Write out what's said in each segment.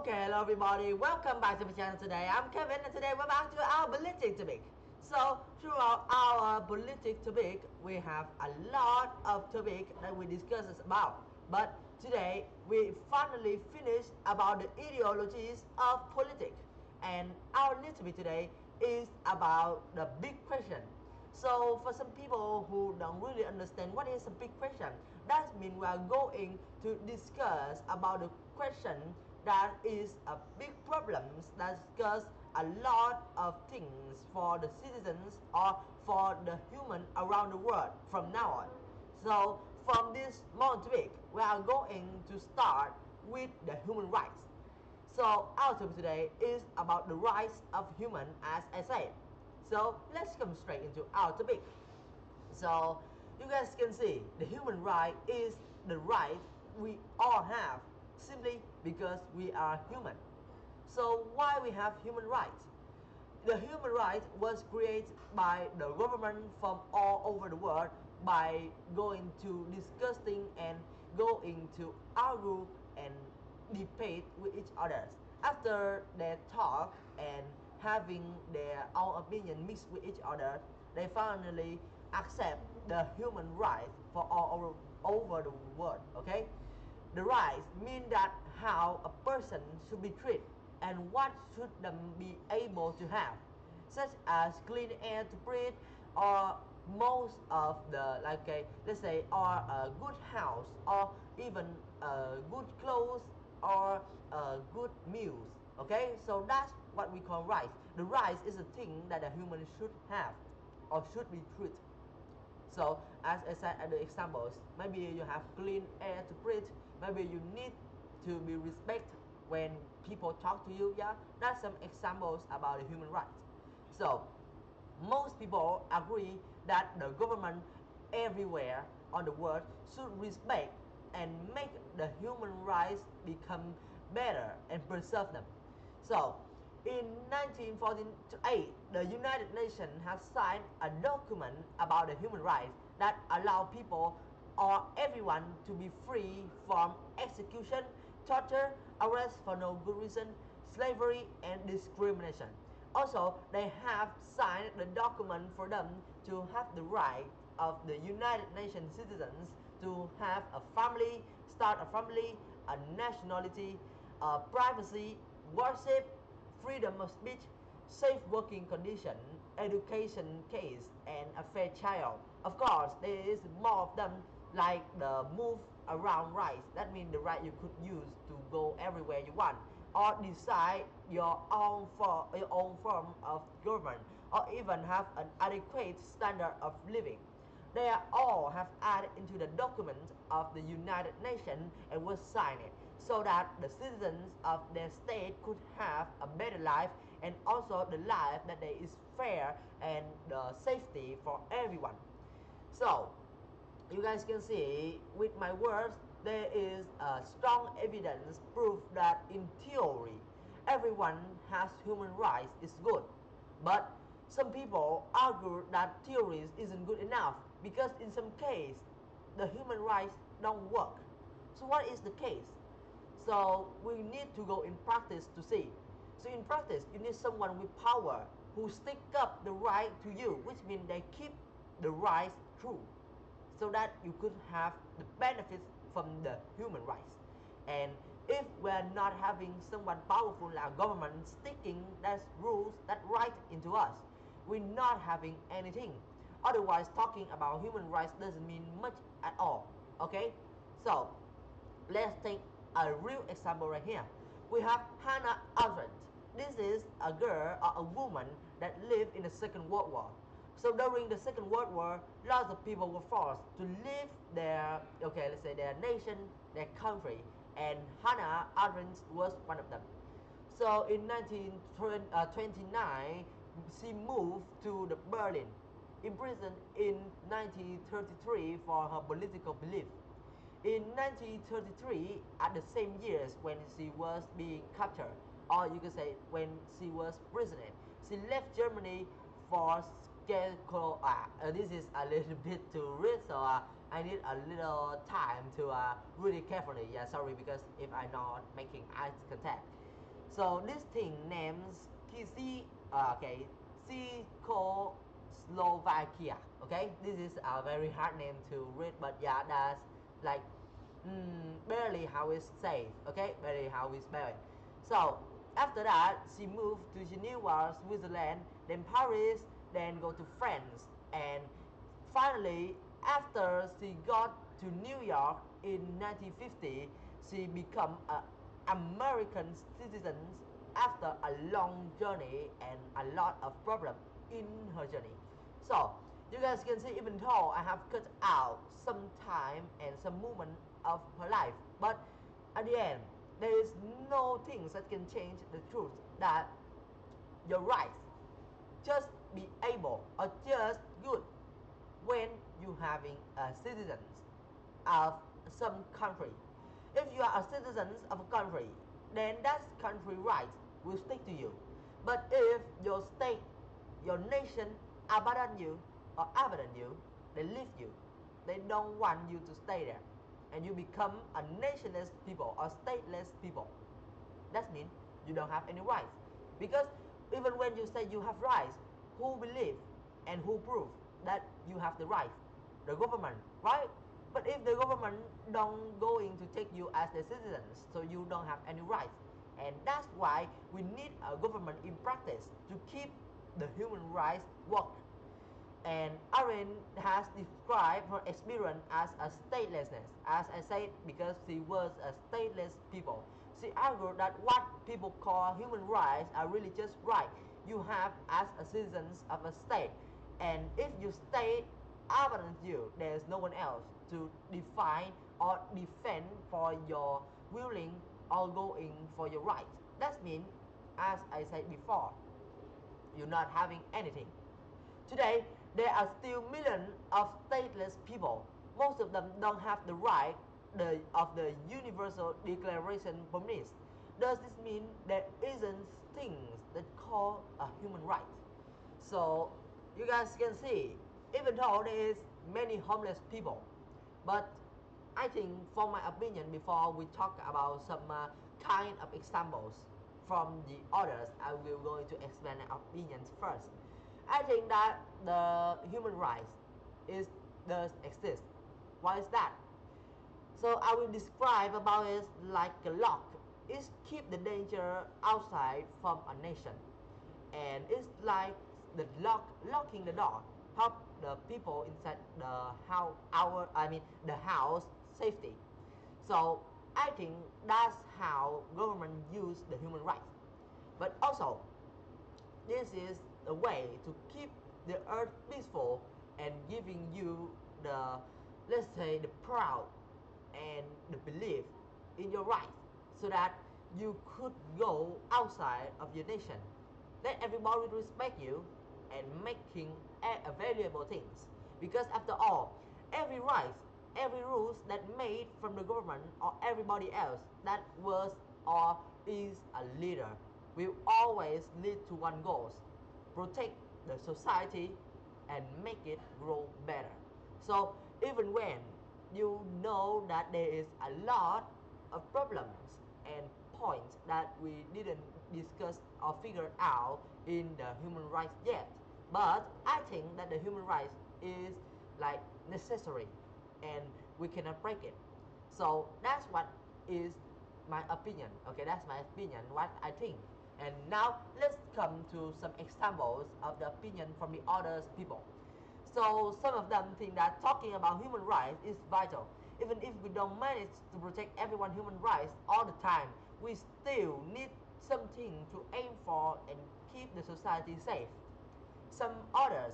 Okay, hello everybody. Welcome back to the channel today. I'm Kevin and today we're back to our politics topic. So throughout our politics topic, we have a lot of topic that we discuss about. But today we finally finished about the ideologies of politics. And our new topic today is about the big question. So for some people who don't really understand what is a big question, that means we are going to discuss about the question that is a big problem that cause a lot of things for the citizens or for the human around the world from now on. So from this moment we are going to start with the human rights. So our topic today is about the rights of human, as I said. So let's come straight into our topic. So you guys can see the human right is the right we all have simply because we are human. So why we have human rights? The human right was created by the government from all over the world by going to discussing and going to argue and debate with each other. After they talk and having their own opinion mixed with each other, they finally accept the human rights for all over the world. Okay, the rights mean that how a person should be treated and what should them be able to have, such as clean air to breathe, or most of the let's say, or a good house, or even good clothes, or good meals. Okay, so that's what we call rights. The rights is a thing that a human should have or should be treated. So as I said at the examples, maybe you have clean air to breathe, maybe you need to be respected when people talk to you. Yeah, that's some examples about the human rights. So most people agree that the government everywhere on the world should respect and make the human rights become better and preserve them. So in 1948, the United Nations has signed a document about the human rights that allow people or everyone to be free from execution, torture, arrest for no good reason, slavery, and discrimination. Also, they have signed the document for them to have the right of the United Nations citizens to have a family, start a family, a nationality, privacy, worship, freedom of speech, safe working condition, education case, and a fair child. Of course, there is more of them, like the move around rights. That means the right you could use to go everywhere you want, or decide your own form of government, or even have an adequate standard of living. They all have added into the document of the United Nations and was signed so that the citizens of their state could have a better life, and also the life that is fair and the safety for everyone. So you guys can see with my words, there is a strong evidence proof that in theory everyone has human rights is good, but some people argue that theories isn't good enough because in some case the human rights don't work. So what is the case? So we need to go in practice to see. So in practice, you need someone with power who stick up the right to you, which means they keep the rights true, so that you could have the benefits from the human rights. And if we're not having someone powerful like government sticking that rules, that right into us, we're not having anything. Otherwise, talking about human rights doesn't mean much at all. Okay, so let's take a real example right here. We have Hannah Arendt. This is a girl or a woman that lived in the Second World War. So during the Second World War, lots of people were forced to leave their, let's say, their nation, their country, and Hannah Arendt was one of them. So in 1929, she moved to the Berlin, imprisoned in 1933 for her political belief. In 1933, at the same years when she was being captured, or you could say when she was prisoner, she left Germany for Czechoslovakia. This is a little bit to read, so I need a little time to read it carefully. Yeah, sorry, because if I'm not making eye contact. So this thing names Czechoslovakia. Okay, this is a very hard name to read, but yeah, that's like barely how it's said. Okay, barely how we spell it. So after that, she moved to Geneva, Switzerland, then Paris, then go to France, and finally, after she got to New York in 1950, she became an American citizen after a long journey and a lot of problems in her journey. So you guys can see, even though I have cut out some time and some moment of her life, but at the end, there is no things that can change the truth that your rights just be able or just good when you having a citizens of some country. If you are a citizen of a country, then that country rights will stick to you. But if your state, your nation abandon you or abandon you, they leave you. They don't want you to stay there. And you become a nationless people or stateless people. That means you don't have any rights. Because even when you say you have rights, who believe and who prove that you have the right? The government, right? But if the government don't going to take you as the citizens, so you don't have any rights. And that's why we need a government in practice to keep the human rights work. And Arendt has described her experience as a statelessness, as I said, because she was a stateless people. She argued that what people call human rights are really just rights you have as a citizens of a state. And if your state abandons you, there's no one else to define or defend for your willing or going for your rights. That means, as I said before, you're not having anything. Today, there are still millions of stateless people. Most of them don't have the right of the Universal Declaration promise. Does this mean there isn't things that call a human right? So you guys can see, even though there is many homeless people, but I think, for my opinion, before we talk about some kind of examples from the others, I will going to explain my opinions first. I think that the human rights does exist. Why is that? So I will describe about it like a lock. It keep the danger outside from a nation, and it's like the locking the door help the people inside the house, the house safety. So I think that's how government use the human rights. But also, this is a way to keep the earth peaceful and giving you the, let's say, the proud and the belief in your rights, so that you could go outside of your nation. Let everybody respect you and making valuable things. Because after all, every right, every rules that made from the government or everybody else that was or is a leader will always lead to one goal: protect the society and make it grow better. So even when you know that there is a lot of problems and points that we didn't discuss or figure out in the human rights yet, but I think that the human rights is like necessary and we cannot break it. So that's what is my opinion. Okay, that's my opinion, what I think. And now let's come to some examples of the opinion from the other people. So some of them think that talking about human rights is vital. Even if we don't manage to protect everyone's human rights all the time, we still need something to aim for and keep the society safe. Some others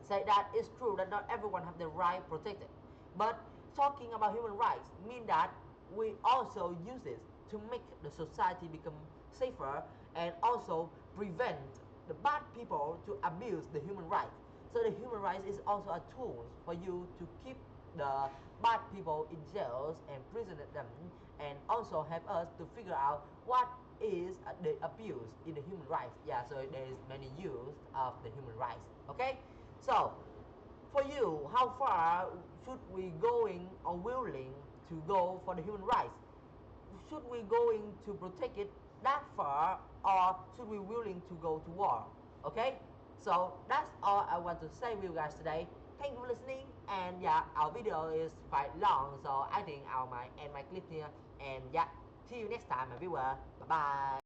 say that it's true that not everyone have the right protected. But talking about human rights mean that we also use it to make the society become safer and also prevent the bad people to abuse the human rights. So the human rights is also a tool for you to keep the bad people in jails and prison them, and also help us to figure out what is the abuse in the human rights. Yeah, so there is many use of the human rights. Okay, so for you, how far should we going or willing to go for the human rights? Should we going to protect it that far, or should we willing to go to war? Okay, so that's all I want to say with you guys today. Thank you for listening, and yeah, our video is quite long, so I think I might end my clip here, and yeah, see you next time, my viewer. Bye bye.